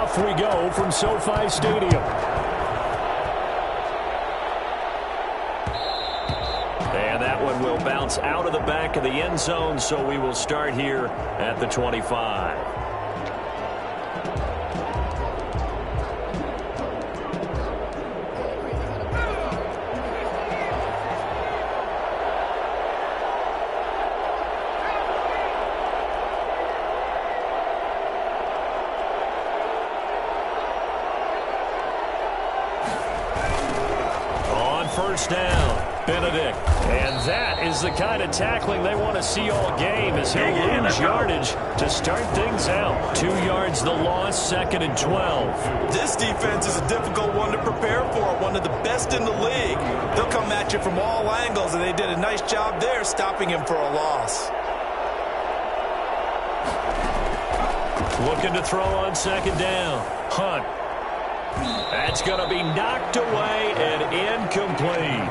off we go from SoFi Stadium. And that one will bounce out of the back of the end zone, so we will start here at the 25. First down, Benedict. And that is the kind of tackling they want to see all game as he'll lose yardage to start things out. 2 yards the loss, 2nd and 12. This defense is a difficult one to prepare for, one of the best in the league. They'll come at you from all angles, and they did a nice job there stopping him for a loss. Looking to throw on 2nd down. Hunt. That's going to be knocked away and incomplete.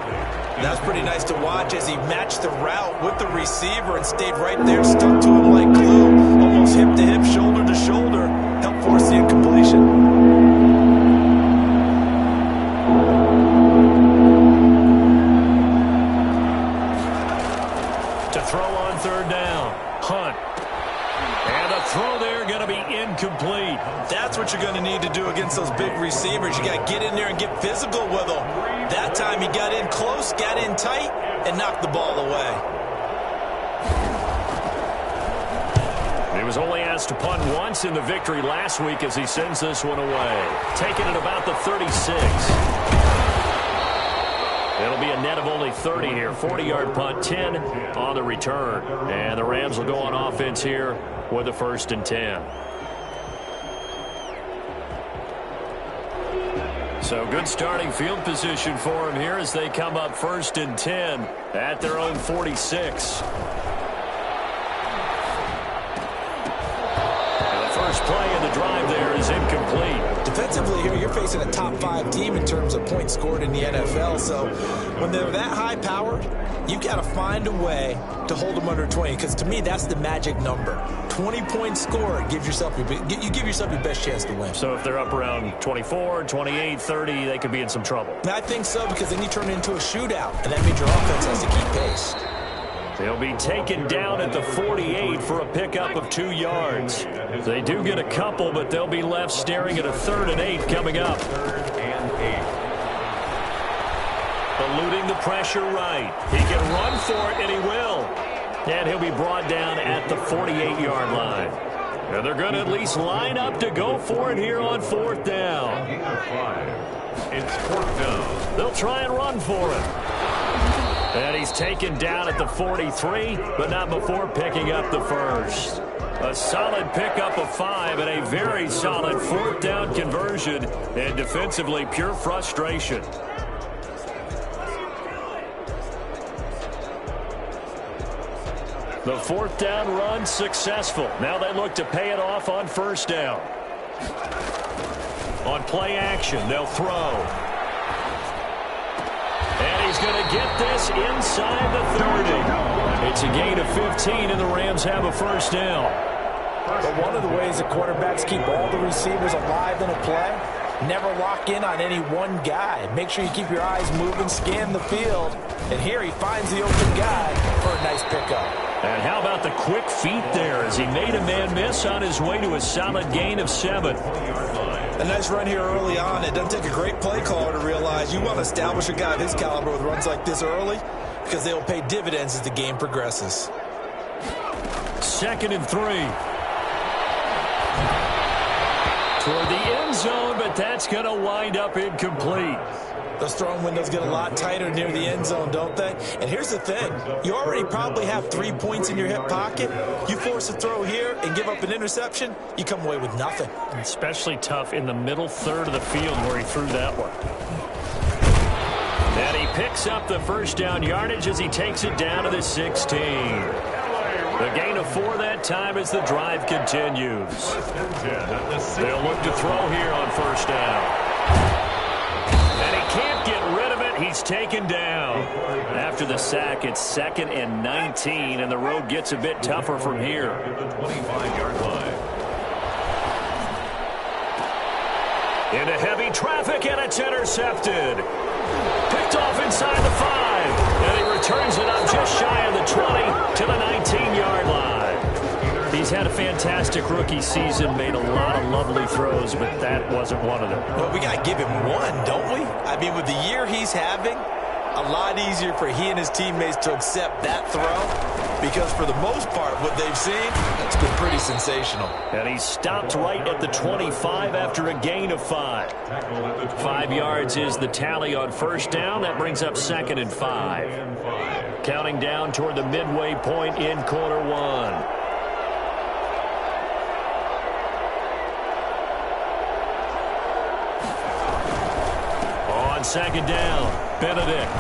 That's pretty nice to watch as he matched the route with the receiver and stayed right there, stuck to him like glue, almost hip to hip, shoulder to shoulder, helped force the incompletion. To throw on 3rd down, Hunt. And a throw there going to be incomplete. That's what you're going to need to do against those big receivers. You got to get in there and get physical with them. That time he got in close, got in tight, and knocked the ball away. He was only asked to punt once in the victory last week as he sends this one away. Taking it about the 36. It'll be a net of only 30 here. 40-yard punt, 10 on the return. And the Rams will go on offense here with a 1st and 10. So good starting field position for him here as they come up 1st and 10 at their own 46. And the first play in the drive there is incomplete. Defensively here, you're facing a top 5 team in terms of points scored in the NFL. So when they're that high powered, you've got to find a way to hold them under 20. Because to me, that's the magic number. 20 points scored, you give yourself your best chance to win. So if they're up around 24, 28, 30, they could be in some trouble. I think so, because then you turn it into a shootout, and that means your offense has to keep pace. They'll be taken down at the 48 for a pickup of 2 yards. They do get a couple, but they'll be left staring at a 3rd and 8 coming up. 3rd and 8. Eluding the pressure right. He can run for it, and he will. And he'll be brought down at the 48-yard line. And they're going to at least line up to go for it here on 4th down. It's 4th down. They'll try and run for it. And he's taken down at the 43, but not before picking up the first. A solid pickup of 5 and a very solid 4th down conversion. And defensively, pure frustration. The 4th down run successful. Now they look to pay it off on 1st down. On play action, they'll throw. And he's going to get this inside the 30. It's a gain of 15, and the Rams have a 1st down. But one of the ways that quarterbacks keep all the receivers alive in a play, never lock in on any one guy. Make sure you keep your eyes moving, scan the field. And here he finds the open guy for a nice pickup. And how about the quick feet there as he made a man miss on his way to a solid gain of 7. A nice run here early on. It doesn't take a great play caller to realize you want to establish a guy of his caliber with runs like this early because they will pay dividends as the game progresses. 2nd and 3. Toward the end zone, but that's going to wind up incomplete. Those throwing windows get a lot tighter near the end zone, don't they? And here's the thing. You already probably have 3 points in your hip pocket. You force a throw here and give up an interception, you come away with nothing. Especially tough in the middle 3rd of the field where he threw that one. And he picks up the 1st down yardage as he takes it down to the 16. The gain of 4 that time as the drive continues. They'll look to throw here on 1st down. And he can't get rid of it. He's taken down. After the sack, it's 2nd and 19, and the road gets a bit tougher from here. The 25-yard line. Into heavy traffic, and it's intercepted. Picked off inside the 5. And he returns it up just shy of the 20 to the 19-yard line. He's had a fantastic rookie season, made a lot of lovely throws, but that wasn't one of them. Well, we got to give him one, don't we? I mean, with the year he's having, a lot easier for he and his teammates to accept that throw, because for the most part, what they've seen, it's been pretty sensational. And he stopped right at the 25 after a gain of 5. 5 yards is the tally on first down. That brings up 2nd and 5. Counting down toward the midway point in quarter 1. On 2nd down, Benedict.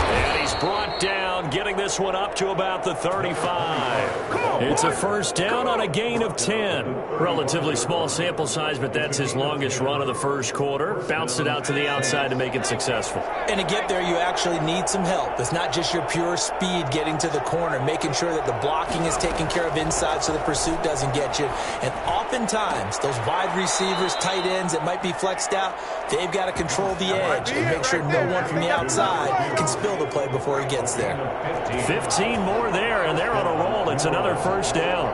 And he's brought down, getting this one up to about the 35. It's a first down on a gain of 10. Relatively small sample size, but that's his longest run of the first quarter. Bounced it out to the outside to make it successful. And to get there, you actually need some help. It's not just your pure speed getting to the corner, making sure that the blocking is taken care of inside so the pursuit doesn't get you. And oftentimes, those wide receivers, tight ends that might be flexed out, they've got to control the edge and make sure no one from the outside can spill the play before he gets there. 15 more there, and they're on a roll. It's another first down.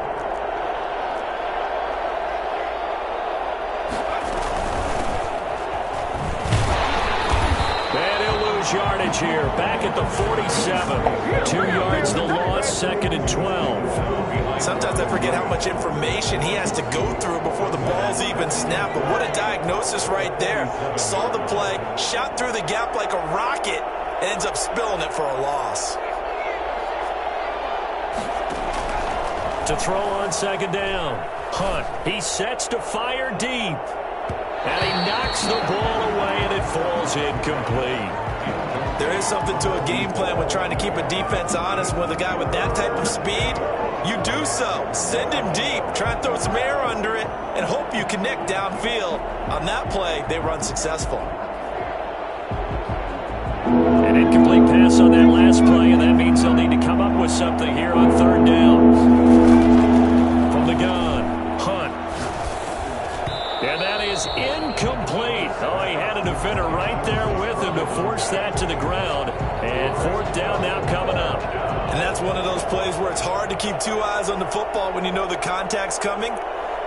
And he'll lose yardage here. Back at the 47. 2 yards the loss, 2nd and 12. Sometimes I forget how much information he has to go through before the ball's even snapped. But what a diagnosis right there. Saw the play, shot through the gap like a rocket, and ends up spilling it for a loss. To throw on 2nd down. Hunt. He sets to fire deep. And he knocks the ball away, and it falls incomplete. There is something to a game plan when trying to keep a defense honest. With a guy with that type of speed, you do so. Send him deep. Try and throw some air under it and hope you connect downfield. On that play, they run successful. An incomplete pass on that last play, and that means they'll need to come up with something here on 3rd down. From the gun, Hunt. And that is incomplete. Oh, he had a defender right there with him to force that to the ground. And 4th down now coming up. And that's one of those plays where it's hard to keep 2 eyes on the football when you know the contact's coming,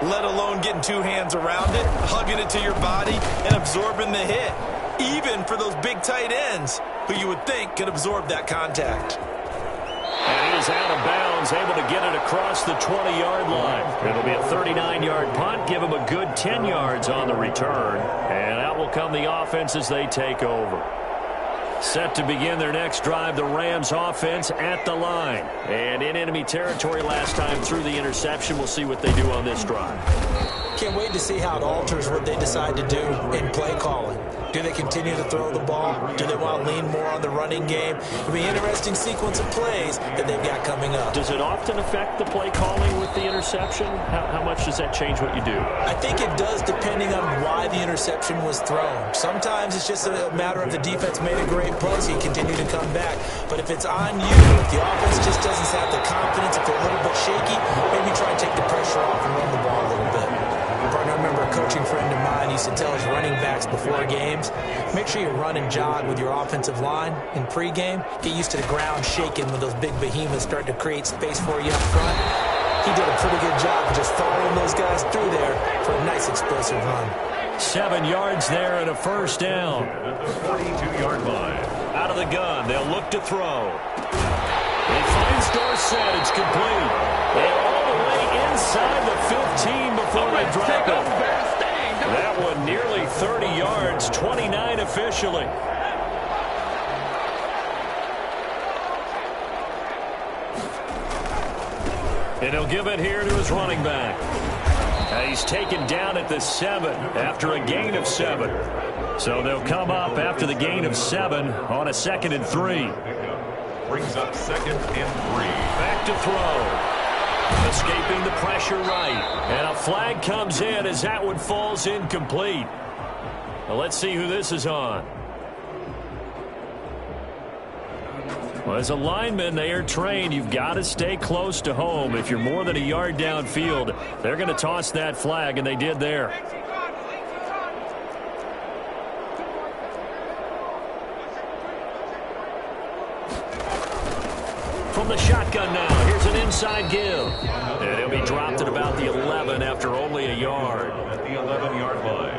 let alone getting 2 hands around it, hugging it to your body, and absorbing the hit. Even for those big tight ends who you would think could absorb that contact. And he is out of bounds, able to get it across the 20-yard line. It'll be a 39-yard punt, give him a good 10 yards on the return. And out will come the offense as they take over. Set to begin their next drive, the Rams offense at the line. And in enemy territory last time through the interception. We'll see what they do on this drive. Can't wait to see how it alters what they decide to do in play calling. Do they continue to throw the ball? Do they want to lean more on the running game? It'll be an interesting sequence of plays that they've got coming up. Does it often affect the play calling with the interception? How much does that change what you do? I think it does, depending on why the interception was thrown. Sometimes it's just a matter of the defense made a great play, so you continue to come back. But if it's on you, if the offense just doesn't have the confidence, if they're a little bit shaky, maybe try and take the pressure off and run the ball a little bit. I remember a coaching friend of mine used to tell his running backs before games, make sure you run and jog with your offensive line in pregame. Get used to the ground shaking when those big behemoths start to create space for you up front. He did a pretty good job of just following those guys through there for a nice explosive run. 7 yards there and a first down. 42-yard line. Out of the gun, they'll look to throw. He finds Dorsett, it's complete. And all the way inside the 15 before they drop it. That one nearly 30 yards, 29 officially. And he'll give it here to his running back. He's taken down at the 7 after a gain of 7. So they'll come up after the gain of 7 on a 2nd and 3. Brings up 2nd and 3. Back to throw. Escaping the pressure right. And a flag comes in as that one falls incomplete. Well, let's see who this is on. Well, as a lineman, they are trained. You've got to stay close to home. If you're more than a yard downfield, they're going to toss that flag, and they did there. From the shotgun now, here's an inside give. And he'll be dropped at about the 11 after only a yard. At the 11-yard line.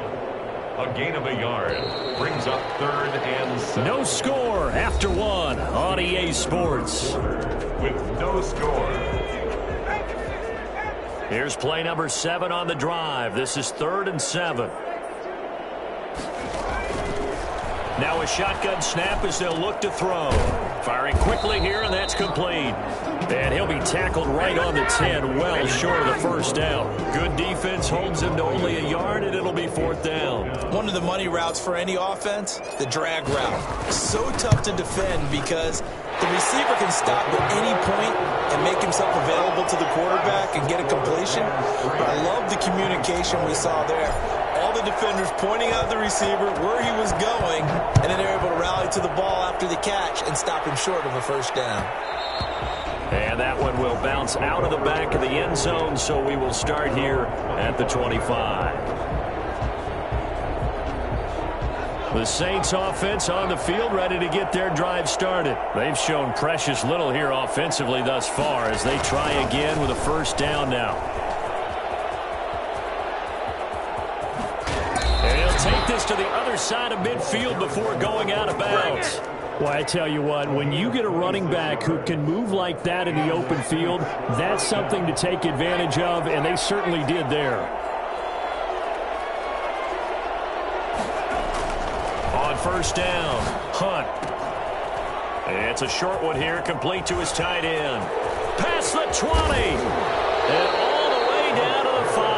A gain of a yard brings up 3rd and 7. No score after 1 on EA Sports. With no score. Here's play number 7 on the drive. This is 3rd and 7. Now a shotgun snap as they'll look to throw. Firing quickly here, and that's complete. And he'll be tackled right on the 10, well short of the first down. Good defense holds him to only a yard, and it'll be 4th down. One of the money routes for any offense, the drag route. So tough to defend because the receiver can stop at any point and make himself available to the quarterback and get a completion. But I love the communication we saw there. All the defenders pointing out the receiver where he was going, and then they're able to rally to the ball after the catch and stop him short of a first down. And that one will bounce out of the back of the end zone, so we will start here at the 25. The Saints offense on the field, ready to get their drive started. They've shown precious little here offensively thus far as they try again with a first down now. And he'll take this to the other side of midfield before going out of bounds. Well, I tell you what, when you get a running back who can move like that in the open field, that's something to take advantage of, and they certainly did there. On first down, Hunt. It's a short one here, complete to his tight end. Past the 20, and all the way down to the 5.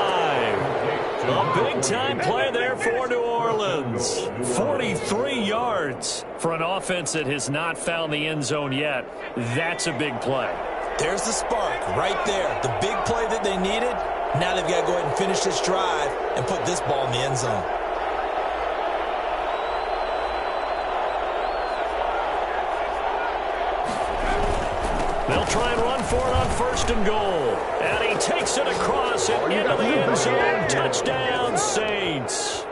A big-time play there for New Orleans. 43 yards for an offense that has not found the end zone yet. That's a big play. There's the spark right there. The big play that they needed. Now they've got to go ahead and finish this drive and put this ball in the end zone. They'll try and run for it on 1st and goal. And he takes it across and into the end zone. Touchdown, Saints.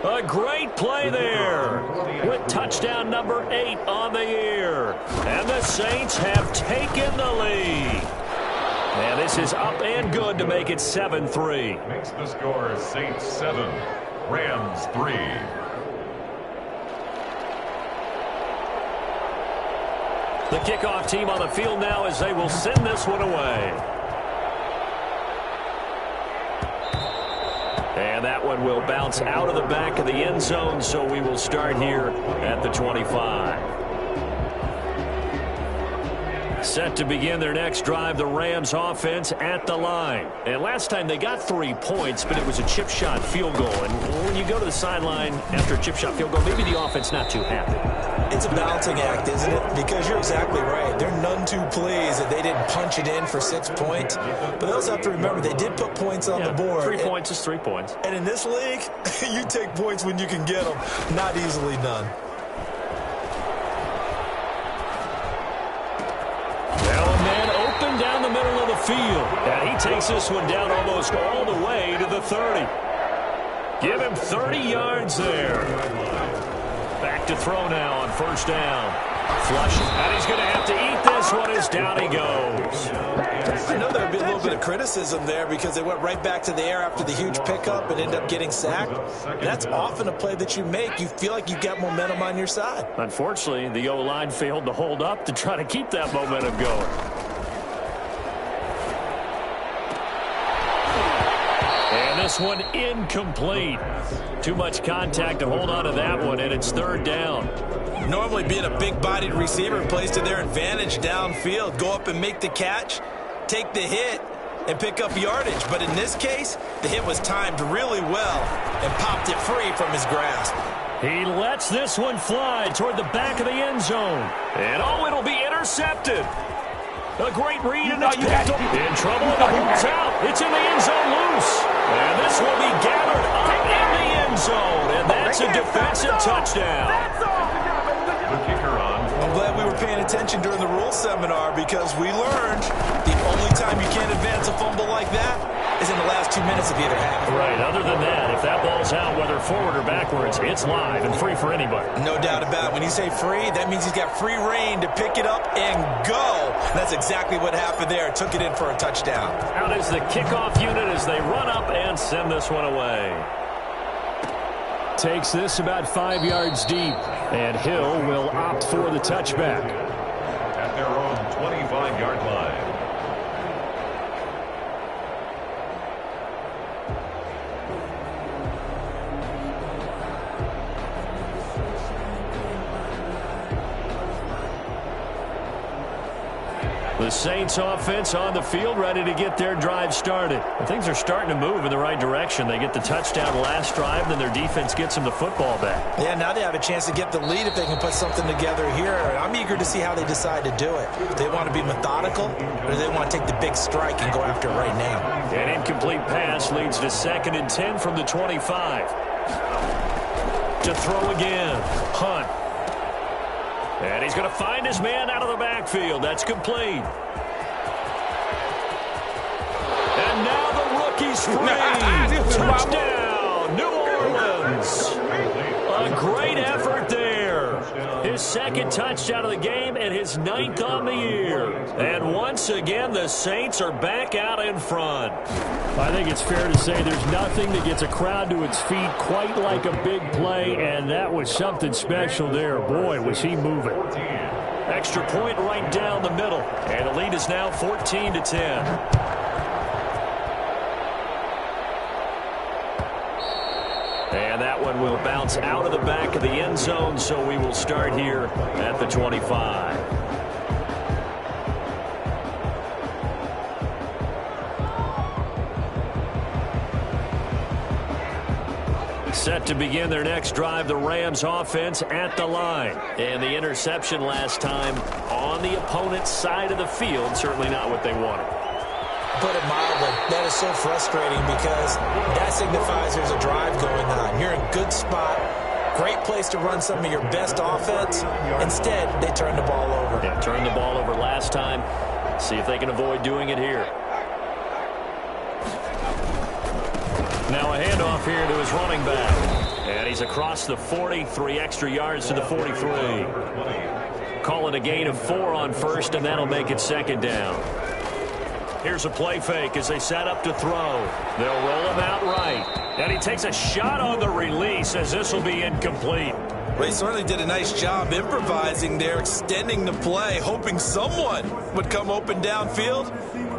A great play there with touchdown number 8 on the year. And the Saints have taken the lead. And this is up and good to make it 7-3. Makes the score Saints 7, Rams 3. The kickoff team on the field now as they will send this one away. And that one will bounce out of the back of the end zone, so we will start here at the 25. Set to begin their next drive, the Rams offense at the line. And last time they got 3 points, but it was a chip shot field goal. And when you go to the sideline after a chip shot field goal, maybe the offense not too happy. It's a balancing act, isn't it? Because you're exactly right. They're none too pleased that they didn't punch it in for 6 points. But they also have to remember they did put points on the board. 3 points is 3 points. And in this league, you take points when you can get them. Not easily done. Now a man open down the middle of the field. And he takes this one down almost all the way to the 30. Give him 30 yards there. Back to throw now on first down. Flush, and he's going to have to eat this one as down he goes. I know there'd be a little bit of criticism there because they went right back to the air after the huge pickup and ended up getting sacked. That's often a play that you make. You feel like you've got momentum on your side. Unfortunately, the O-line failed to hold up to try to keep that momentum going. And this one incomplete. Too much contact to hold on to that one, and it's 3rd down. Normally being a big-bodied receiver plays to their advantage downfield. Go up and make the catch, take the hit, and pick up yardage. But in this case, the hit was timed really well and popped it free from his grasp. He lets this one fly toward the back of the end zone. And oh, it'll be intercepted. A great read, and it's picked up. In trouble, the hoop's out. It's in the end zone loose. And this will be gathered up in the end zone. And that's a defensive touchdown. The kicker on. I'm glad we were paying attention during the rules seminar because we learned the only time you can't advance a fumble like that is in the last 2 minutes of either half. Right. Other than that, if that ball's out, whether forward or backwards, it's live and free for anybody. No doubt about it. When you say free, that means he's got free reign to pick it up and go. And that's exactly what happened there. Took it in for a touchdown. Out is the kickoff unit as they run up and send this one away. Takes this about 5 yards deep, and Hill will opt for the touchback. At their own 25-yard line. The Saints offense on the field, ready to get their drive started. And things are starting to move in the right direction. They get the touchdown last drive, then their defense gets them the football back. Yeah, now they have a chance to get the lead if they can put something together here. I'm eager to see how they decide to do it. Do they want to be methodical, or do they want to take the big strike and go after it right now? An incomplete pass leads to 2nd and 10 from the 25. To throw again. Hunt. And he's going to find his man out of the backfield. That's complete. And now the rookie's free. Touchdown, New Orleans. A great effort there. His 2nd touchdown of the game and his 9th on the year. And once again, the Saints are back out in front. I think it's fair to say there's nothing that gets a crowd to its feet quite like a big play, and that was something special there. Boy, was he moving. Extra point right down the middle, and the lead is now 14-10. And that one will bounce out of the back of the end zone, so we will start here at the 25. Set to begin their next drive, the Rams offense at the line. And the interception last time on the opponent's side of the field, certainly not what they wanted. Put it mildly, that is so frustrating because that signifies there's a drive going on. You're in a good spot, great place to run some of your best offense. Instead, they turn the ball over. Yeah, turned the ball over last time. See if they can avoid doing it here. Now a handoff here to his running back. And he's across the 40, 3 extra yards to the 43. Call it a gain of 4 on first, and that'll make it 2nd down. Here's a play fake as they set up to throw. They'll roll him out right. And he takes a shot on the release as this will be incomplete. Well, he certainly did a nice job improvising there, extending the play, hoping someone would come open downfield,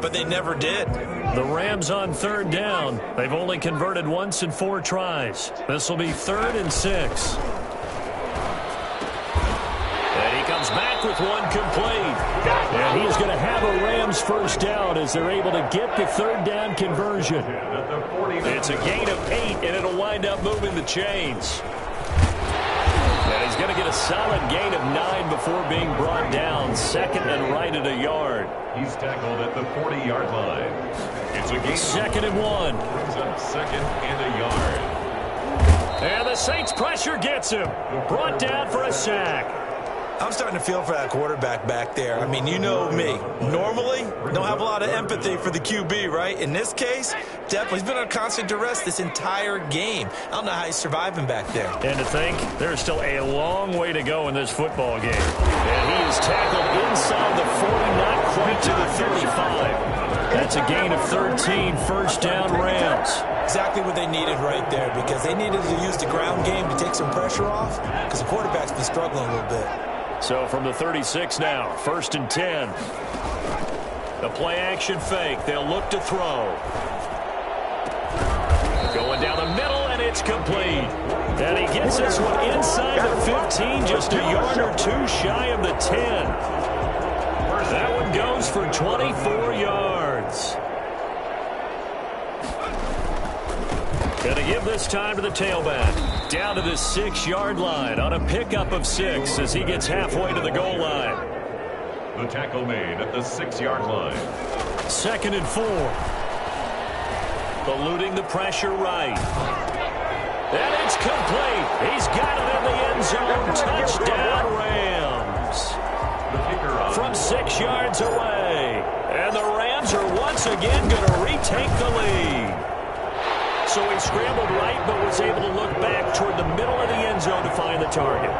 but they never did. The Rams on 3rd down. They've only converted once in 4 tries. This will be 3rd and 6. And he comes back with one complete. And he's going to have a Rams first down as they're able to get the 3rd down conversion. It's a gain of 8, and it'll wind up moving the chains. And he's going to get a solid gain of 9 before being brought down. 2nd and right at a yard. He's tackled at the 40-yard line. It's a gain. 2nd and 1. Brings up 2nd and a yard. And the Saints pressure gets him. Brought down for a sack. I'm starting to feel for that quarterback back there. I mean, you know me. Normally, don't have a lot of empathy for the QB, right? In this case, definitely. He's been on constant duress this entire game. I don't know how he's surviving back there. And to think, there's still a long way to go in this football game. And he is tackled inside the 40, not quite to the 35. That's a gain of 13, first down Rams. Exactly what they needed right there, because they needed to use the ground game to take some pressure off, because the quarterback's been struggling a little bit. So from the 36 now, 1st and 10. The play action fake. They'll look to throw. Going down the middle, and it's complete. And he gets this one inside the 15, just a yard or 2 shy of the 10. That one goes for 24 yards. Going to give this time to the tailback. Down to the 6-yard line on a pickup of 6 as he gets halfway to the goal line. The tackle made at the 6-yard line. 2nd and 4. Eluding the pressure right. And it's complete. He's got it in the end zone. Touchdown, Rams. from 6 yards away. And the Rams are once again going to retake the lead. So he scrambled right, but was able to look back toward the middle of the end zone to find the target.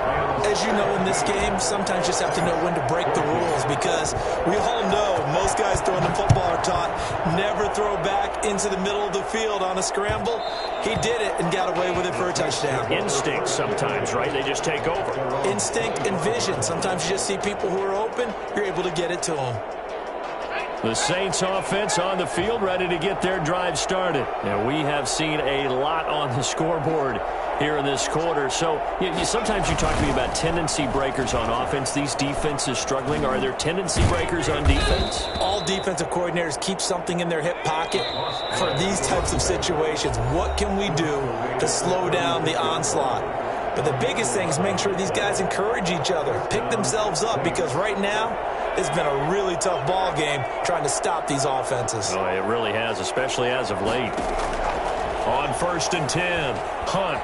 As you know, in this game, sometimes you just have to know when to break the rules, because we all know most guys throwing the football are taught never throw back into the middle of the field on a scramble. He did it and got away with it for a touchdown. Instinct sometimes, right? They just take over. Instinct and vision. Sometimes you just see people who are open, you're able to get it to them. The Saints offense on the field, ready to get their drive started. And we have seen a lot on the scoreboard here in this quarter. So sometimes you talk to me about tendency breakers on offense. These defenses struggling. Are there tendency breakers on defense? All defensive coordinators keep something in their hip pocket for these types of situations. What can we do to slow down the onslaught? But the biggest thing is making sure these guys encourage each other, pick themselves up, because right now it's been a really tough ball game trying to stop these offenses. Oh, it really has, especially as of late. On 1st and 10, Hunt.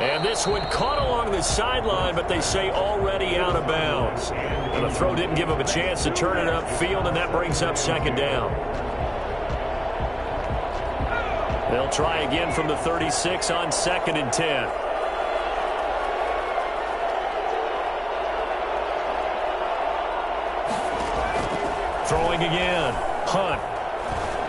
And this one caught along the sideline, but they say already out of bounds. And the throw didn't give him a chance to turn it upfield, and that brings up 2nd down. They'll try again from the 36 on 2nd and 10. Throwing again. Hunt.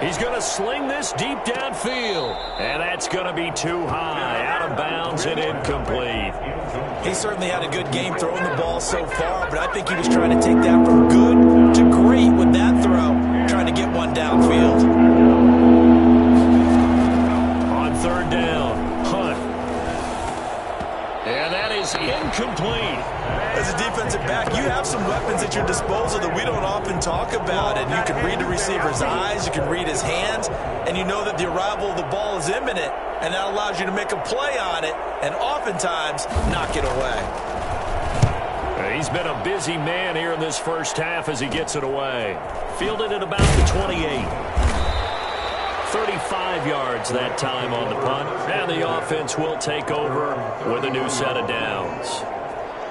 He's going to sling this deep downfield. And that's going to be too high. Out of bounds and incomplete. He certainly had a good game throwing the ball so far, but I think he was trying to take that from good to great with that throw, trying to get one downfield. 3rd down, Hunt. And that is incomplete. As a defensive back, you have some weapons at your disposal that we don't often talk about. And you can read the receiver's eyes, you can read his hands, and you know that the arrival of the ball is imminent. And that allows you to make a play on it and oftentimes knock it away. He's been a busy man here in this first half as he gets it away. Fielded at about the 28. 35 yards that time on the punt. And the offense will take over with a new set of downs.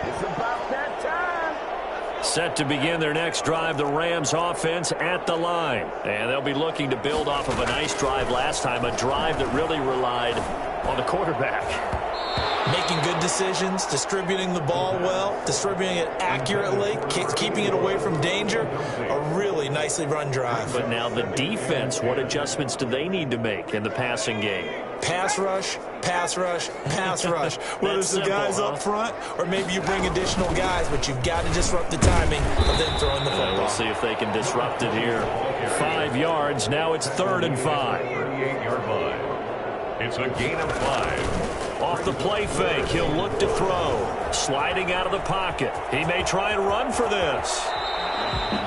It's about that time. Set to begin their next drive, the Rams offense at the line. And they'll be looking to build off of a nice drive last time, a drive that really relied on the quarterback. Making good decisions, distributing the ball well, distributing it accurately, keeping it away from danger. A really nicely run drive. But now the defense, what adjustments do they need to make in the passing game? Pass rush, pass rush, pass rush. Whether it's the guys up front or maybe you bring additional guys, but you've got to disrupt the timing of them throwing the football. We'll see if they can disrupt it here. 5 yards. Now it's 3rd and 5. 38-yard line. It's a gain of 5. Off the play fake, he'll look to throw. Sliding out of the pocket. He may try and run for this.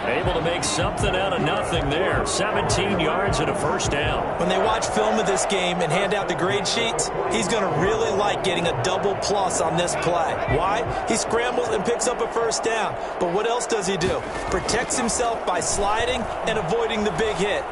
Able to make something out of nothing there. 17 yards and a 1st down. When they watch film of this game and hand out the grade sheets, he's going to really like getting a double plus on this play. Why? He scrambles and picks up a 1st down. But what else does he do? Protects himself by sliding and avoiding the big hit.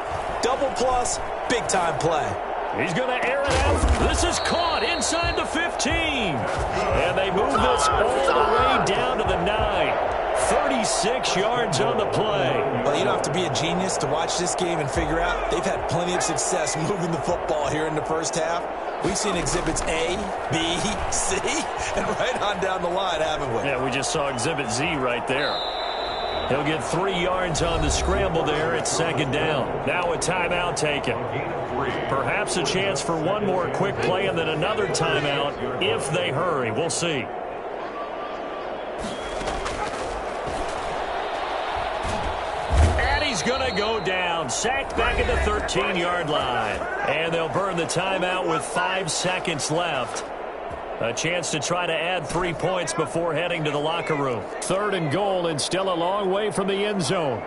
Double plus, big time play. He's going to air it out. This is caught inside the 15. And they move this all the way down to the 9. 36 yards on the play. Well, you don't have to be a genius to watch this game and figure out they've had plenty of success moving the football here in the first half. We've seen exhibits A, B, C, and right on down the line, haven't we? Yeah, we just saw exhibit Z right there. He'll get 3 yards on the scramble there at 2nd down. Now a timeout taken. Perhaps a chance for one more quick play and then another timeout if they hurry. We'll see. And he's going to go down. Sacked back at the 13-yard line. And they'll burn the timeout with 5 seconds left. A chance to try to add 3 points before heading to the locker room. 3rd and goal and still a long way from the end zone.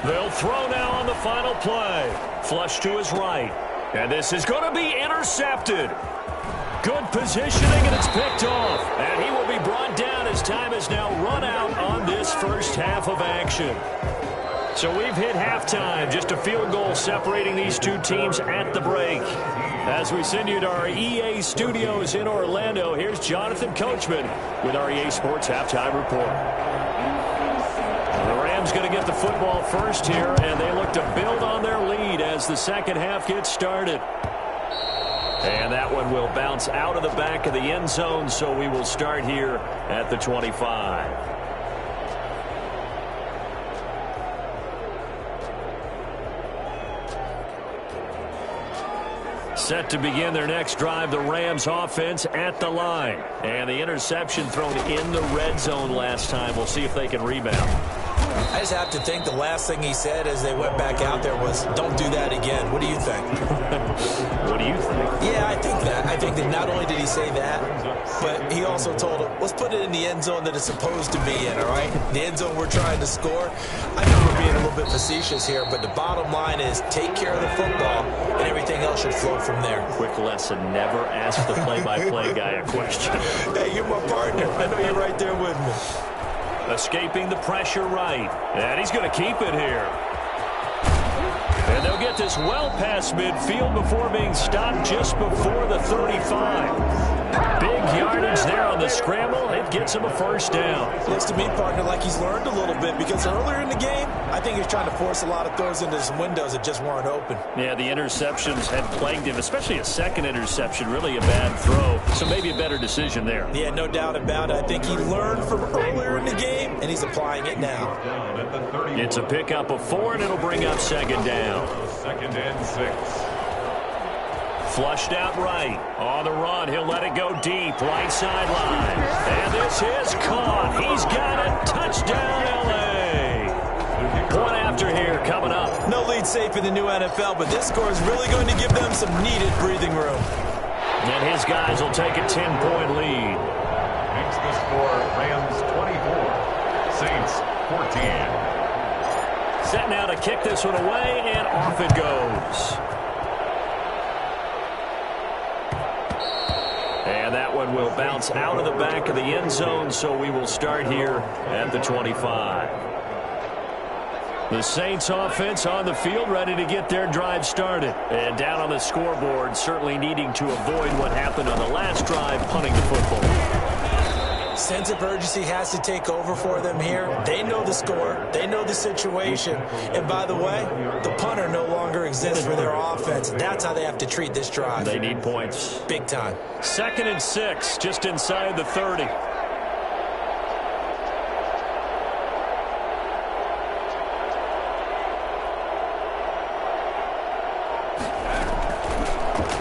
They'll throw now on the final play. Flush to his right. And this is going to be intercepted. Good positioning, and it's picked off. And he will be brought down as time is now run out on this first half of action. So we've hit halftime. Just a field goal separating these two teams at the break. As we send you to our EA studios in Orlando, here's Jonathan Coachman with our EA Sports Halftime Report. The Rams going to get the football first here, and they look to build on their lead as the second half gets started. And that one will bounce out of the back of the end zone, so we will start here at the 25. Set to begin their next drive, the Rams offense at the line. And the interception thrown in the red zone last time. We'll see if they can rebound. I just have to think the last thing he said as they went back out there was, don't do that again. What do you think? What do you think? Yeah, I think that. I think that not only did he say that, but he also told him, let's put it in the end zone that it's supposed to be in, all right? The end zone we're trying to score. I know we're being a little bit facetious here, but the bottom line is take care of the football, and everything else should flow from there. Quick lesson, never ask the play-by-play guy a question. Hey, you're my partner. I know you're right there with me. Escaping the pressure right. And he's going to keep it here. And they'll get this well past midfield before being stopped just before the 35. Big yardage there on the scramble. It gets him a first down. Looks to me, partner, like he's learned a little bit because earlier in the game, I think he's trying to force a lot of throws into some windows that just weren't open. Yeah, the interceptions had plagued him, especially a second interception, really a bad throw. So maybe a better decision there. Yeah, no doubt about it. I think he learned from earlier in the game, and he's applying it now. It's a pickup of 4, and it'll bring up second down. 2nd and 6. Flushed out right. On the run, he'll let it go deep. Right sideline. And this is caught. He's got it. Touchdown, L.A. Point after here coming up. No lead safe in the new NFL, but this score is really going to give them some needed breathing room. And his guys will take a 10-point lead. Makes the score Rams 24, Saints 14. Set now to kick this one away, and off it goes. And that one will bounce out of the back of the end zone, so we will start here at the 25. The Saints offense on the field, ready to get their drive started. And down on the scoreboard, certainly needing to avoid what happened on the last drive, punting the football. Sense of urgency has to take over for them here. They know the score. They know the situation. And by the way, the punter no longer exists for their offense. That's how they have to treat this drive. They need points. Big time. 2nd and 6, just inside the 30.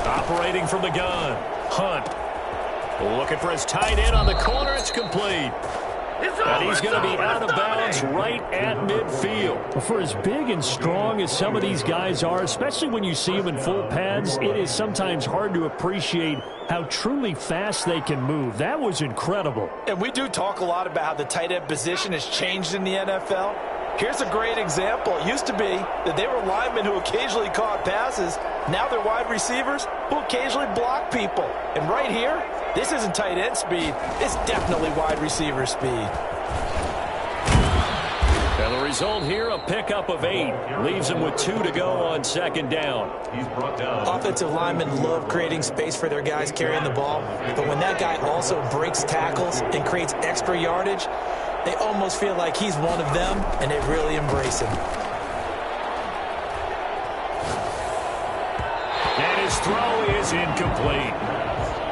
Operating from the gun. Hunt. Looking for his tight end on the corner. It's complete. And he's going to be out of bounds right at midfield. For as big and strong as some of these guys are, especially when you see them in full pads, it is sometimes hard to appreciate how truly fast they can move. That was incredible. And we do talk a lot about how the tight end position has changed in the NFL. Here's a great example. It used to be that they were linemen who occasionally caught passes. Now they're wide receivers who occasionally block people. And right here, this isn't tight end speed. It's definitely wide receiver speed. And the result here, a pickup of 8. Leaves him with 2 to go on 2nd down. He's brought down. Offensive linemen love creating space for their guys carrying the ball. But when that guy also breaks tackles and creates extra yardage, they almost feel like he's one of them, and they really embrace him. And his throw is incomplete.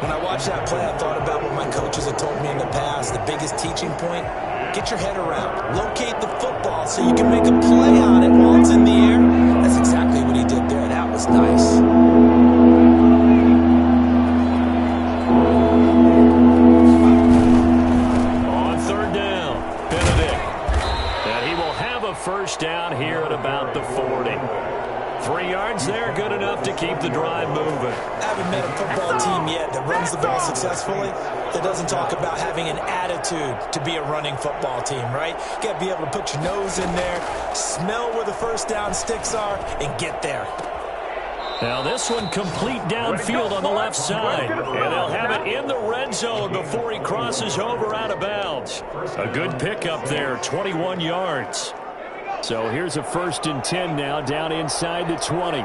When I watched that play, I thought about what my coaches had told me in the past. The biggest teaching point, get your head around. Locate the football so you can make a play on it while it's in the air. That's exactly what he did there. That was nice. First down here at about the 40. 3 yards there, good enough to keep the drive moving. I haven't met a football team yet that runs the ball successfully that doesn't talk about having an attitude to be a running football team, right? You got to be able to put your nose in there, smell where the first down sticks are, and get there. Now this one complete downfield on the left side. And they'll have it in the red zone before he crosses over out of bounds. A good pickup there, 21 yards. So here's a 1st and 10 now down inside the 20.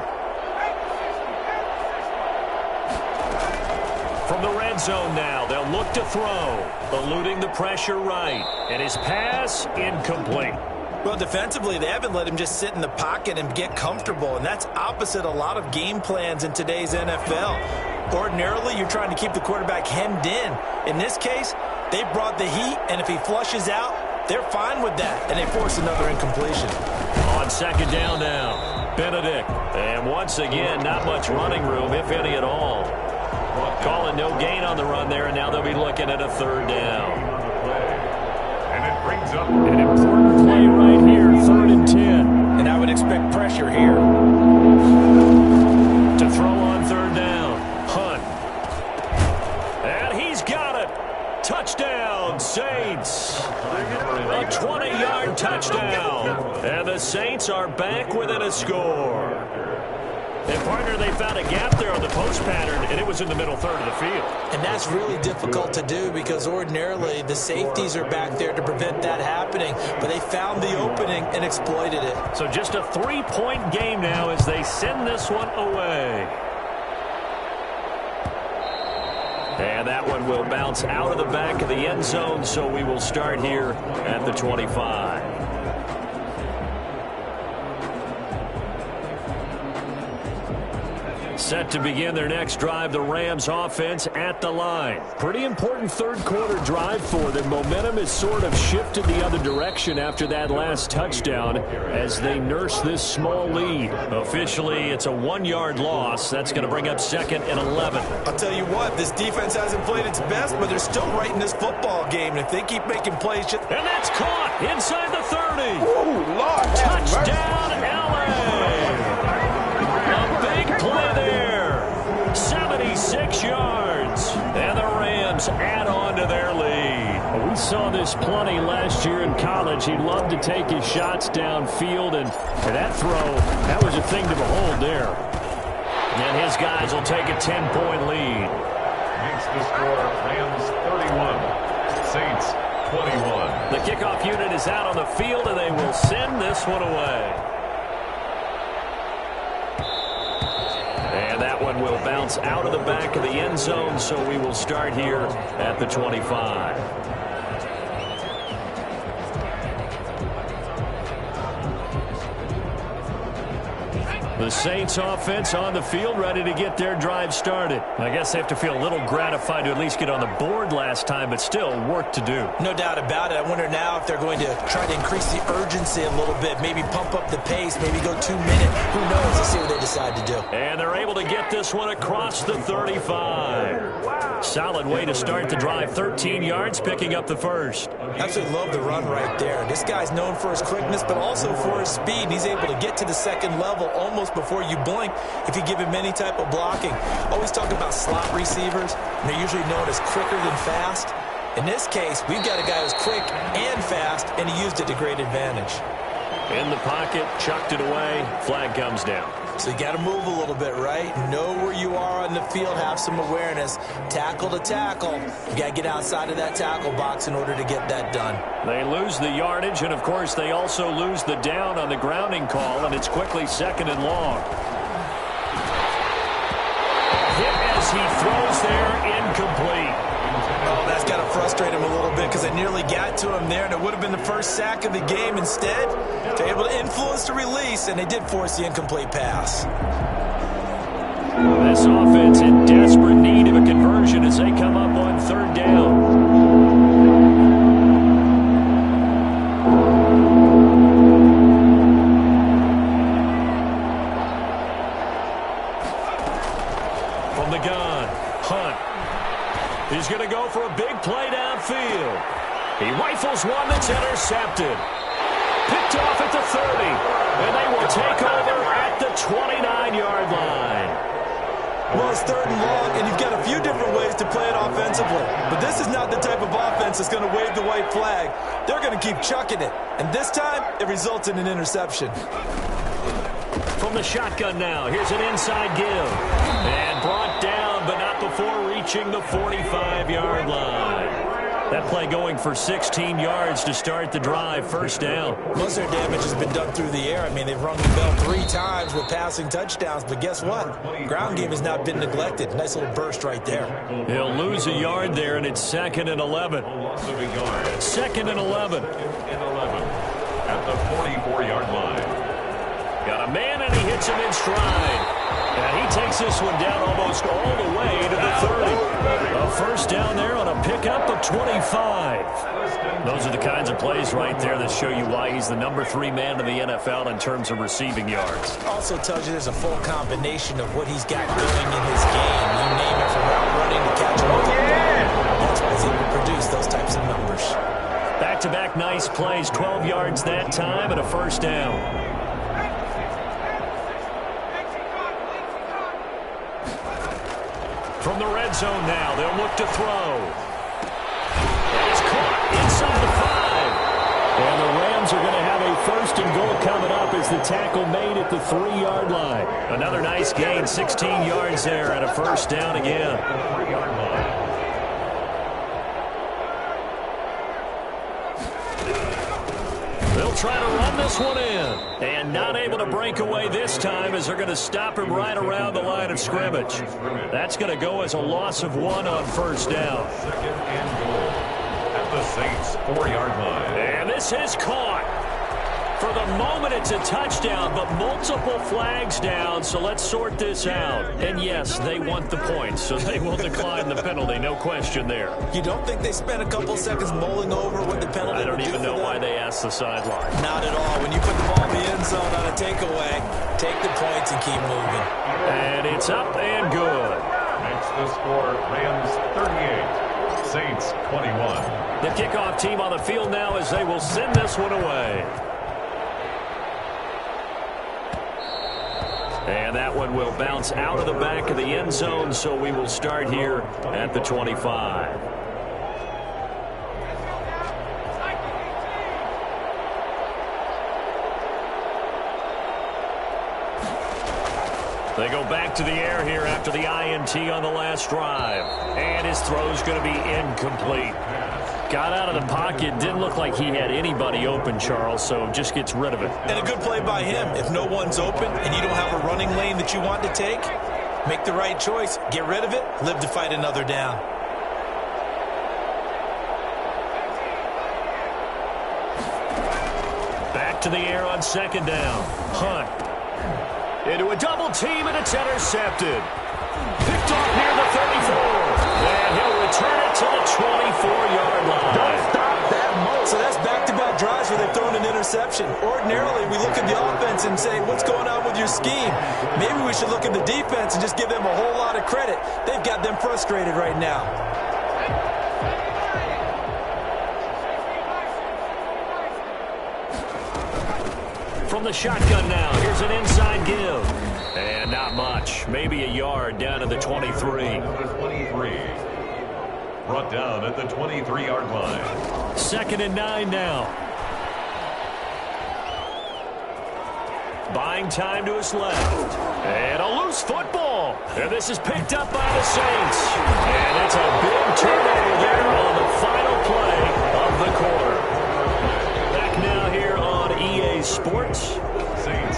From the red zone now, they'll look to throw, eluding the pressure right. And his pass, incomplete. Well, defensively, they haven't let him just sit in the pocket and get comfortable, and that's opposite a lot of game plans in today's NFL. Ordinarily, you're trying to keep the quarterback hemmed in. In this case, they brought the heat, and if he flushes out, they're fine with that, and they force another incompletion. On second down now, Benedict. And once again, not much running room, if any at all. Calling no gain on the run there, and now they'll be looking at a third down. And it brings up an important play right here, 3rd and 10. And I would expect pressure here. To throw on third down, Hunt. And he's got it. Touchdown, Saints. A 20-yard touchdown. And the Saints are back within a score. And, partner, they found a gap there on the post pattern, and it was in the middle third of the field. And that's really difficult to do because ordinarily the safeties are back there to prevent that happening, but they found the opening and exploited it. So just a 3-point game now as they send this one away. And that one will bounce out of the back of the end zone, so we will start here at the 25. Set to begin their next drive, the Rams offense at the line. Pretty important third quarter drive for them. Momentum has sort of shifted the other direction after that last touchdown as they nurse this small lead. Officially, it's a 1-yard loss. That's going to bring up 2nd and 11. I'll tell you what, this defense hasn't played its best, but they're still right in this football game. And if they keep making plays... And that's caught inside the 30. Ooh, Lord, Touchdown, LA. A big play there. 76 yards. And the Rams add on to their lead. Well, we saw this plenty last year in college. He loved to take his shots downfield, and that throw, that was a thing to behold there. And his guys will take a 10-point lead. Makes the score Rams 31, Saints 21. The kickoff unit is out on the field, and they will send this one away. And that one will bounce out of the back of the end zone, so we will start here at the 25. The Saints offense on the field, ready to get their drive started. I guess they have to feel a little gratified to at least get on the board last time, but still work to do. No doubt about it. I wonder now if they're going to try to increase the urgency a little bit, maybe pump up the pace, maybe go 2 minutes. Who knows? Let's see what they decide to do. And they're able to get this one across the 35. Solid way to start the drive. 13 yards, picking up the first. Absolutely love the run right there. This guy's known for his quickness, but also for his speed. He's able to get to the second level almost before you blink if you give him any type of blocking. Always talk about slot receivers, and they're usually known as quicker than fast. In this case, we've got a guy who's quick and fast, and he used it to great advantage. In the pocket, chucked it away, flag comes down. So you got to move a little bit, right? Know where you are on the field, have some awareness. Tackle to tackle. You got to get outside of that tackle box in order to get that done. They lose the yardage, and of course they also lose the down on the grounding call, and it's quickly 2nd and long. Hit as he throws there, incomplete. Oh, that's got to frustrate him a little bit because I nearly got to him there, and it would have been the first sack of the game. Instead, they're able to influence the release, and they did force the incomplete pass. This offense in desperate need of a conversion as they come up on 3rd down. From the gun, Hunt. He's going to go for a big play downfield. He rifles one that's intercepted. Picked off at the 30. And they will take over at the 29-yard line. Well, it's 3rd and long, and you've got a few different ways to play it offensively. But this is not the type of offense that's going to wave the white flag. They're going to keep chucking it. And this time, it results in an interception. From the shotgun now, here's an inside give. And brought down, but not before reaching the 45-yard line. That play going for 16 yards to start the drive, first down. Most of their damage has been done through the air. I mean, they've rung the bell 3 times with passing touchdowns, but guess what? Ground game has not been neglected. Nice little burst right there. He'll lose a yard there, and it's 2nd and 11. 2nd and 11. At the 44-yard line. Got a man, and he hits him in stride. And he takes this one down almost all the way to the 30. A first down there on a pickup of 25. Those are the kinds of plays right there that show you why he's the number 3 man in the NFL in terms of receiving yards. Also tells you there's a full combination of what he's got going in his game. You name it, from route running to catching the football. That's why he's able to produce those types of numbers. Back-to-back nice plays, 12 yards that time and a first down. From the red zone now, they'll look to throw. And it's caught inside the 5. And the Rams are going to have a first and goal coming up as the tackle made at the 3-yard line. Another nice gain, 16 yards there and a first down again. They'll try to run this one in. And not able to break away this time as they're going to stop him right around the line of scrimmage. That's going to go as a loss of 1 on first down. 2nd and goal at the Saints' 4-yard line. And this is caught. For the moment, it's a touchdown, but multiple flags down, so let's sort this out. And yes, they want the points, so they will decline the penalty, no question there. You don't think they spent a couple seconds mulling over what the penalty I don't would do even for know them? why they asked the sideline. Not at all. When you put the ball in the end zone on a takeaway, take the points and keep moving. And it's up and good. Makes the score Rams 38, Saints 21. The kickoff team on the field now as they will send this one away. And that one will bounce out of the back of the end zone, so we will start here at the 25. They go back to the air here after the INT on the last drive. And his throw's going to be incomplete. Got out of the pocket, didn't look like he had anybody open, Charles, so just gets rid of it. And a good play by him. If no one's open and you don't have a running lane that you want to take, make the right choice. Get rid of it, live to fight another down. Back to the air on 2nd down. Hunt. Into a double team, and it's intercepted. Picked off near the 34. And he'll return it to the 24-yard line. Don't stop that moment. So that's back-to-back drives where they've thrown an interception. Ordinarily, we look at the offense and say, what's going on with your scheme? Maybe we should look at the defense and just give them a whole lot of credit. They've got them frustrated right now. From the shotgun now, here's an inside give. And not much. Maybe a yard down to the 23. Brought down at the 23-yard line. 2nd and 9 now. Buying time to his left. And a loose football. And this is picked up by the Saints. And it's a big turnover there on the final play of the quarter. Back now here on EA Sports.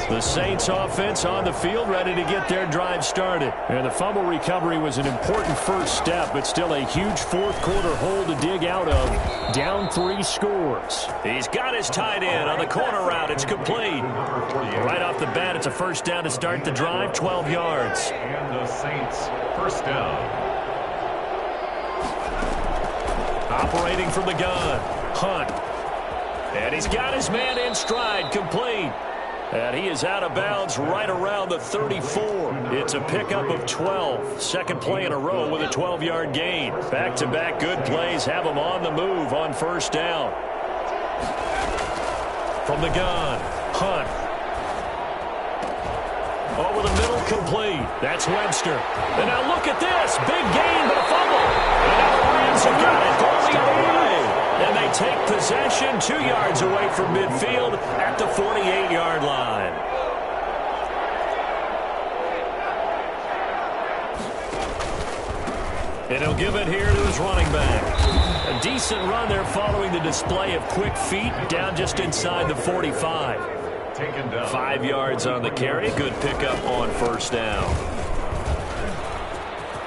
The Saints offense on the field, ready to get their drive started. And the fumble recovery was an important first step, but still a huge fourth-quarter hole to dig out of. Down 3 scores. He's got his tight end on the corner route. It's complete. Right off the bat, it's a first down to start the drive, 12 yards. And the Saints first down. Operating from the gun, Hunt. And he's got his man in stride, complete. And he is out of bounds right around the 34. It's a pickup of 12. Second play in a row with a 12-yard gain. Back-to-back good plays have him on the move on first down. From the gun, Hunt. Over the middle, complete. That's Webster. And now look at this. Big gain, but a fumble. And now the Rams have got it going the other way. And they take possession 2 yards away from midfield at the 48-yard line. And he'll give it here to his running back. A decent run there following the display of quick feet down just inside the 45. 5 yards on the carry. Good pickup on first down.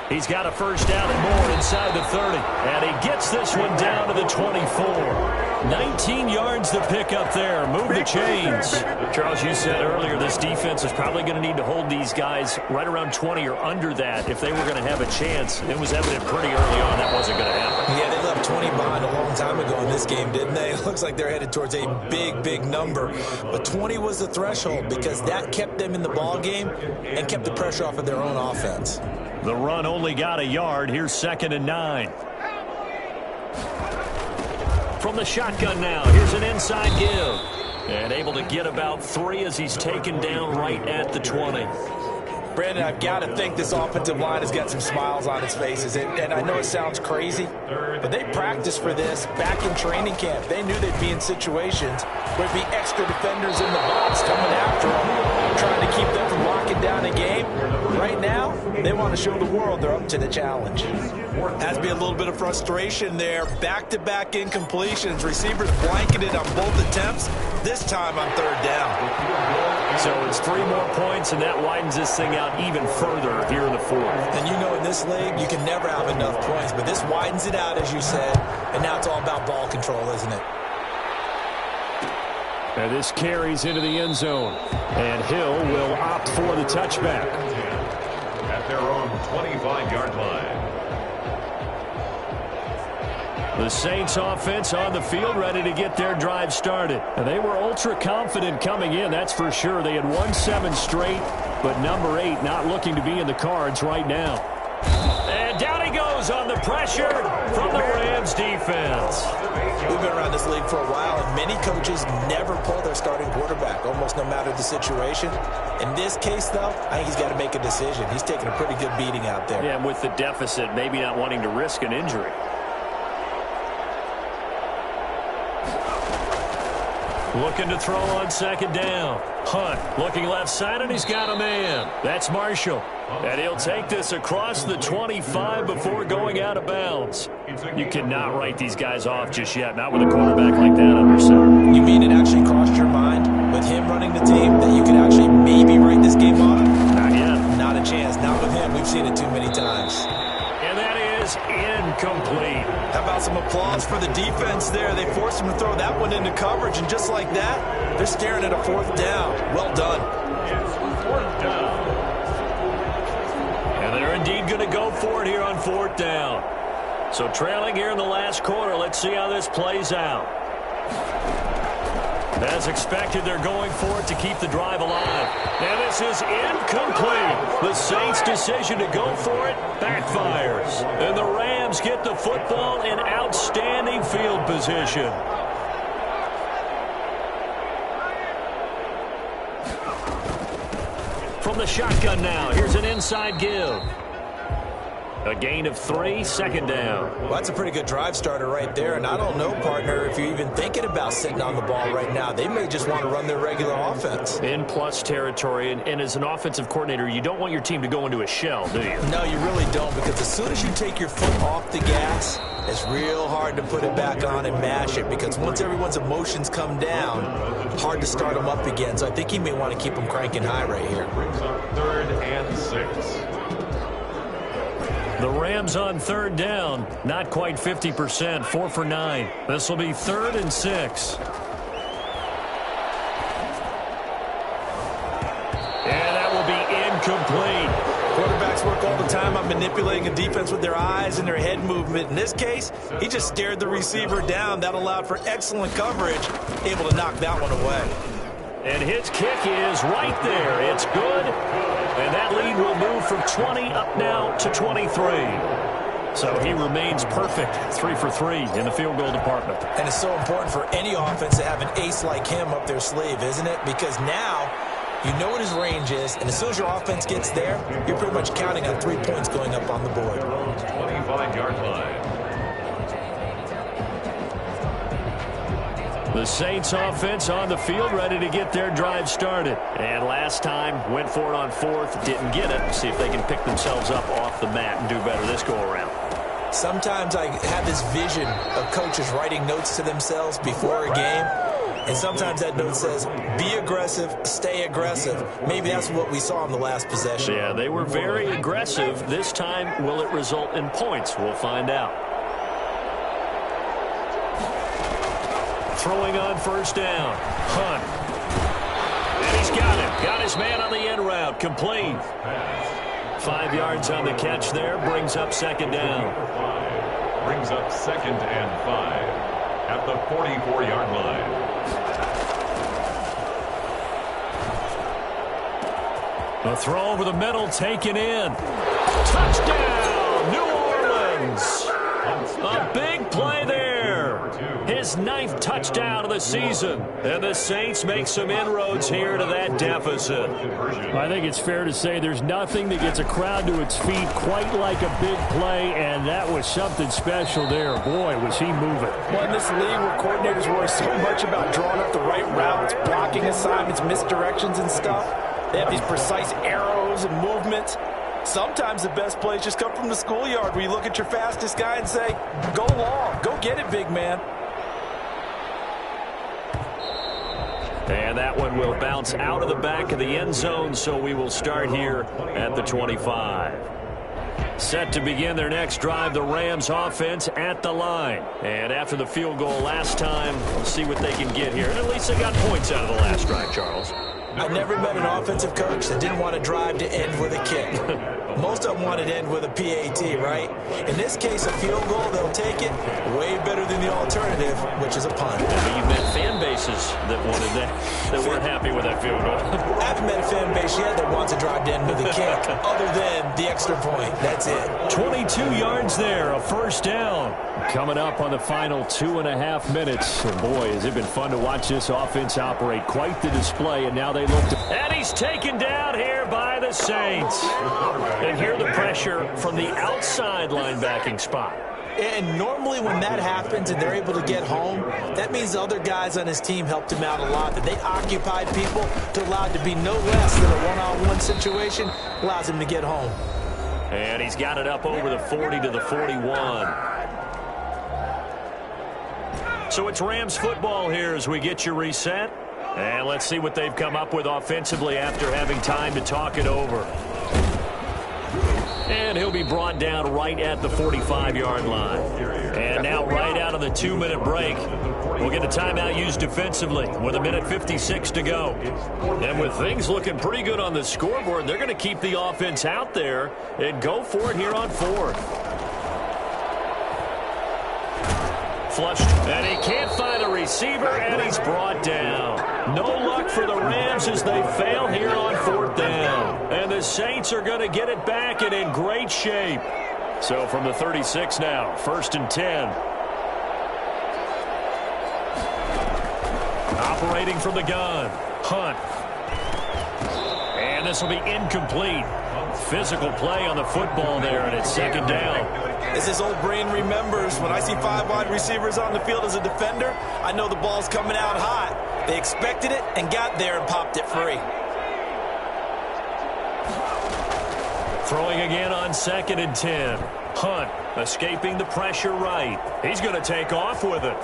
He's got a first down and more inside the 30. And he gets this one down to the 24. 19 yards to pick up there. Move the chains. Charles, you said earlier this defense is probably going to need to hold these guys right around 20 or under that if they were going to have a chance. It was evident pretty early on that wasn't going to happen. Yeah, they left 20 behind a long time ago in this game, didn't they? It looks like they're headed towards a big, big number. But 20 was the threshold because that kept them in the ball game and kept the pressure off of their own offense. The run only got a yard. Here's 2nd and 9. From the shotgun now, here's an inside give. And able to get about 3 as he's taken down right at the 20. Brandon, I've got to think this offensive line has got some smiles on its faces. And I know it sounds crazy, but they practiced for this back in training camp. They knew they'd be in situations where there'd be extra defenders in the box coming after them, trying to keep them from locking down a game. Right now, they want to show the world they're up to the challenge. Has to be a little bit of frustration there. Back-to-back incompletions. Receivers blanketed on both attempts. This time on 3rd down. So it's 3 more points, and that widens this thing out even further here in the 4th. And you know in this league, you can never have enough points, but this widens it out, as you said, and now it's all about ball control, isn't it? And this carries into the end zone, and Hill will opt for the touchback. At their own 25-yard line. The Saints offense on the field ready to get their drive started. And they were ultra confident coming in, that's for sure. They had won 7 straight, but number 8 not looking to be in the cards right now. And down he goes on the pressure from the Rams defense. We've been around this league for a while, and many coaches never pull their starting quarterback, almost no matter the situation. In this case, though, I think he's got to make a decision. He's taking a pretty good beating out there. Yeah, and with the deficit, maybe not wanting to risk an injury. Looking to throw on 2nd down. Hunt looking left side, and he's got a man. That's Marshall. And he'll take this across the 25 before going out of bounds. You cannot write these guys off just yet, not with a quarterback like that under center. You mean it actually crossed your mind with him running the team that you could actually maybe write this game off? Not yet. Not a chance. Not with him. We've seen it too many times. And that is incomplete. How about some applause for the defense there? They forced him to throw that one into coverage, and just like that, they're staring at a 4th down. Well done. It's 4th down. And they're indeed going to go for it here on 4th down. So trailing here in the last quarter. Let's see how this plays out. As expected, they're going for it to keep the drive alive. And this is incomplete. The Saints' decision to go for it backfires. And the Rams get the football in outstanding field position. From the shotgun now, here's an inside give. A gain of 3, 2nd down. Well, that's a pretty good drive starter right there. And I don't know, partner, if you're even thinking about sitting on the ball right now. They may just want to run their regular offense. In plus territory. And as an offensive coordinator, you don't want your team to go into a shell, do you? No, you really don't, because as soon as you take your foot off the gas, it's real hard to put it back on and mash it, because once everyone's emotions come down, hard to start them up again. So I think he may want to keep them cranking high right here. Brings up 3rd and 6. The Rams on 3rd down, not quite 50%, 4 for 9. This will be 3rd and 6. And that will be incomplete. Quarterbacks work all the time on manipulating a defense with their eyes and their head movement. In this case, he just stared the receiver down. That allowed for excellent coverage, able to knock that one away. And his kick is right there. It's good. And that lead will move from 20 up now to 23. So he remains perfect. 3 for 3 in the field goal department. And it's so important for any offense to have an ace like him up their sleeve, isn't it? Because now you know what his range is, and as soon as your offense gets there, you're pretty much counting on 3 points going up on the board. 25-yard line. The Saints offense on the field ready to get their drive started. And last time went for it on 4th, didn't get it. See if they can pick themselves up off the mat and do better this go around. Sometimes I have this vision of coaches writing notes to themselves before a game, and sometimes that note says, be aggressive, stay aggressive. Maybe that's what we saw in the last possession. Yeah, they were very aggressive. This time, will it result in points? We'll find out. Throwing on first down. Hunt. And he's got him. Got his man on the end route. Complete. 5 yards on the catch there. Brings up second down. Brings up 2nd and 5 at the 44-yard line. A throw over the middle taken in. Touchdown, New Orleans. A big play there. His 9th touchdown of the season. And the Saints make some inroads here to that deficit. I think it's fair to say there's nothing that gets a crowd to its feet quite like a big play, and that was something special there. Boy, was he moving. Well, in this league where coordinators worry so much about drawing up the right routes, blocking assignments, misdirections and stuff, they have these precise arrows and movements. Sometimes the best plays just come from the schoolyard where you look at your fastest guy and say, go long, go get it, big man. And that one will bounce out of the back of the end zone, so we will start here at the 25. Set to begin their next drive, the Rams offense at the line. And after the field goal last time, we'll see what they can get here. And at least they got points out of the last drive, Charles. I never met an offensive coach that didn't want to drive to end with a kick. Most of them wanted to end with a PAT, right? In this case, a field goal, they'll take it way better than the alternative, which is a punt. Yeah, but you've met fan bases that wanted that weren't happy with that field goal. I haven't met a fan base yet that wants to drive to end with a kick, other than the extra point. That's it. 22 yards there, a first down. Coming up on the final 2.5 minutes. And boy, has it been fun to watch this offense operate. Quite the display, and now they look to... And he's taken down here by the Saints. And here the pressure from the outside linebacking spot. And normally when that happens and they're able to get home, that means the other guys on his team helped him out a lot. That they occupied people to allow it to be no less than a one-on-one situation, allows him to get home. And he's got it up over the 40 to the 41. So it's Rams football here as we get you reset. And let's see what they've come up with offensively after having time to talk it over. And he'll be brought down right at the 45-yard line. And now right out of the 2-minute break, we'll get a timeout used defensively with 1:56 to go. And with things looking pretty good on the scoreboard, they're going to keep the offense out there and go for it here on 4th. Flushed, and he can't find a receiver, and he's brought down. No luck for the Rams as they fail here on 4th down. And the Saints are going to get it back and in great shape. So from the 36 now, 1st and 10. Operating from the gun, Hunt. And this will be incomplete. Physical play on the football there, and it's 2nd down. As his old brain remembers, when I see 5 wide receivers on the field as a defender, I know the ball's coming out hot. They expected it and got there and popped it free. Throwing again on 2nd and 10. Hunt escaping the pressure right. He's going to take off with it.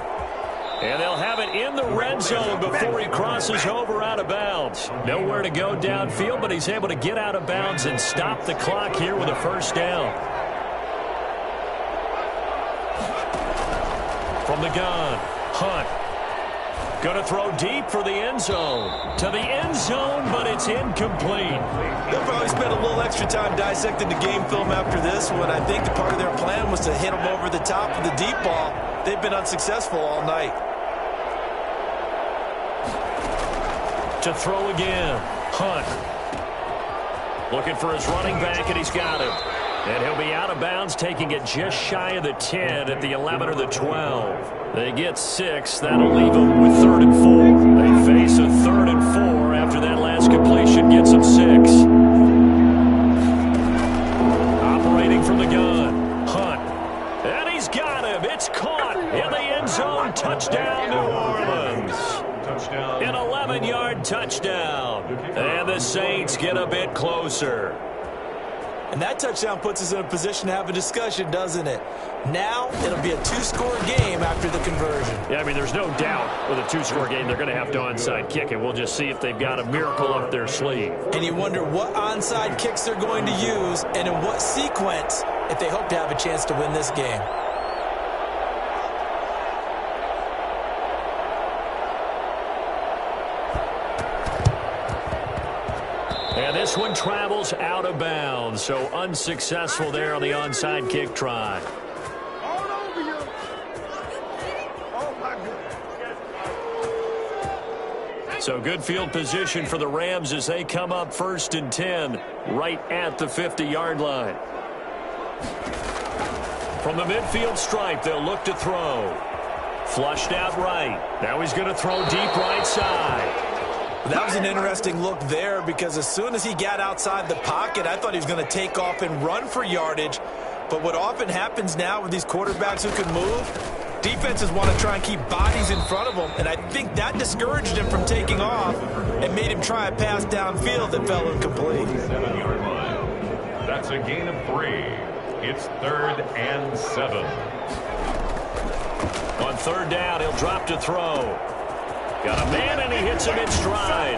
And they'll have it in the red zone before he crosses over out of bounds. Nowhere to go downfield, but he's able to get out of bounds and stop the clock here with a first down. From the gun, Hunt. Going to throw deep for the end zone. To the end zone, but it's incomplete. They'll probably spend a little extra time dissecting the game film after this one. I think the part of their plan was to hit them over the top of the deep ball. They've been unsuccessful all night. To throw again, Hunt. Looking for his running back, and he's got him. And he'll be out of bounds, taking it just shy of the 10 at the 11 or the 12. They get 6. That'll leave them with 3rd and 4. They face a 3rd and 4 after that last completion gets them 6. Operating from the gun, Hunt. And he's got him. It's caught in the end zone. Touchdown, New Orleans. An 11-yard touchdown. And the Saints get a bit closer. And that touchdown puts us in a position to have a discussion, doesn't it? Now, it'll be a two-score game after the conversion. Yeah, I mean, there's no doubt with a two-score game they're going to have to onside kick it. We'll just see if they've got a miracle up their sleeve. And you wonder what onside kicks they're going to use and in what sequence if they hope to have a chance to win this game. And this one travels out of bounds, so unsuccessful there on the onside kick try. All over you. Oh, my goodness. So good field position for the Rams as they come up 1st and 10 right at the 50-yard line. From the midfield stripe, they'll look to throw. Flushed out right. Now he's going to throw deep right side. That was an interesting look there because as soon as he got outside the pocket, I thought he was going to take off and run for yardage. But what often happens now with these quarterbacks who can move, defenses want to try and keep bodies in front of them, and I think that discouraged him from taking off and made him try a pass downfield that fell incomplete. 7-yard line. That's a gain of 3. It's 3rd and 7. On 3rd down, he'll drop to throw. Got a man, and he hits him in stride.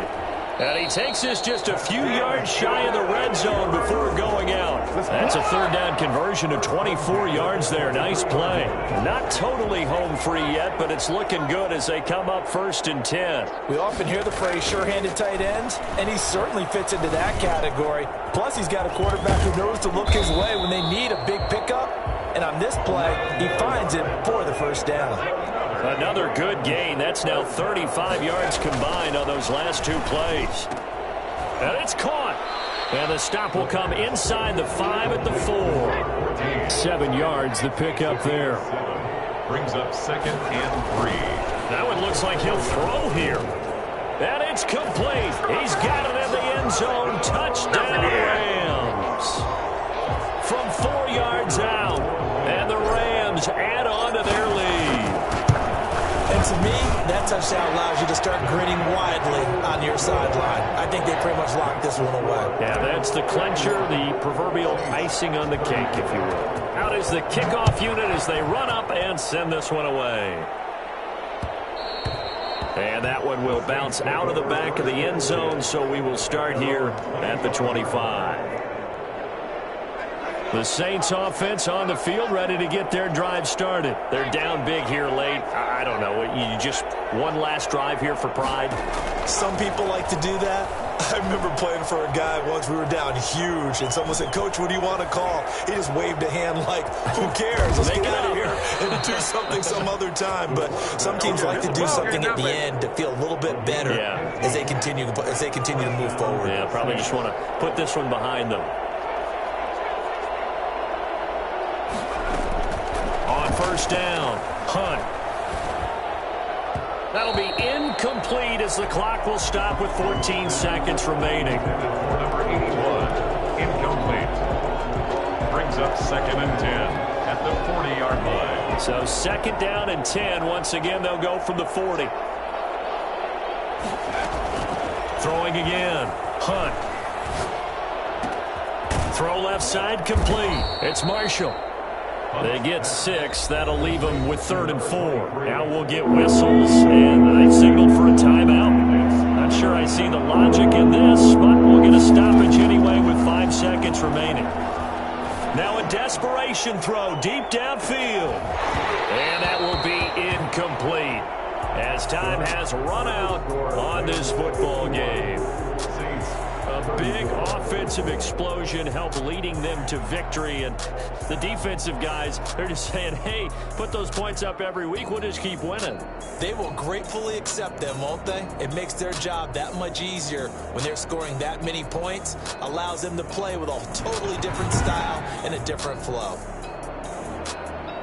And he takes this just a few yards shy of the red zone before going out. That's a 3rd down conversion of 24 yards there. Nice play. Not totally home free yet, but it's looking good as they come up 1st and 10. We often hear the phrase sure-handed tight end, and he certainly fits into that category. Plus, he's got a quarterback who knows to look his way when they need a big pickup. And on this play, he finds it for the 1st down. Another good gain. That's now 35 yards combined on those last 2 plays. And it's caught. And the stop will come inside the 5 at the 4. 7 yards, the pickup there. Brings up 2nd and 3. That one looks like he'll throw here. And it's complete. He's got it in the end zone. Touchdown, Rams. From 4 yards out. And the Rams add on to their lead. And to me, that touchdown allows you to start grinning widely on your sideline. I think they pretty much locked this one away. Yeah, that's the clincher, the proverbial icing on the cake, if you will. Out is the kickoff unit as they run up and send this one away. And that one will bounce out of the back of the end zone, so we will start here at the 25. The Saints offense on the field, ready to get their drive started. They're down big here late. I don't know. You just one last drive here for pride? Some people like to do that. I remember playing for a guy once. We were down huge, and someone said, "Coach, what do you want to call?" He just waved a hand like, "Who cares? Let's get out of here and do something some other time." But some teams like to do something at the end to feel a little bit better as they continue to move forward. Yeah, probably just want to put this one behind them. On 1st down, Hunt. That'll be incomplete as the clock will stop with 14 seconds remaining. Number 81, incomplete. Brings up 2nd and 10 at the 40-yard line. So 2nd down and 10. Once again, they'll go from the 40. Throwing again, Hunt. Throw left side complete. It's Marshall. They get 6. That'll leave them with 3rd and 4. Now we'll get whistles, and they signaled for a timeout. Not sure I see the logic in this, but we'll get a stoppage anyway with 5 seconds remaining. Now a desperation throw deep downfield. And that will be incomplete as time has run out on this football game. A big offensive explosion helped leading them to victory, and the defensive guys, they're just saying, hey, put those points up every week, we'll just keep winning. They will gratefully accept them, won't they? It makes their job that much easier when they're scoring that many points, allows them to play with a totally different style and a different flow.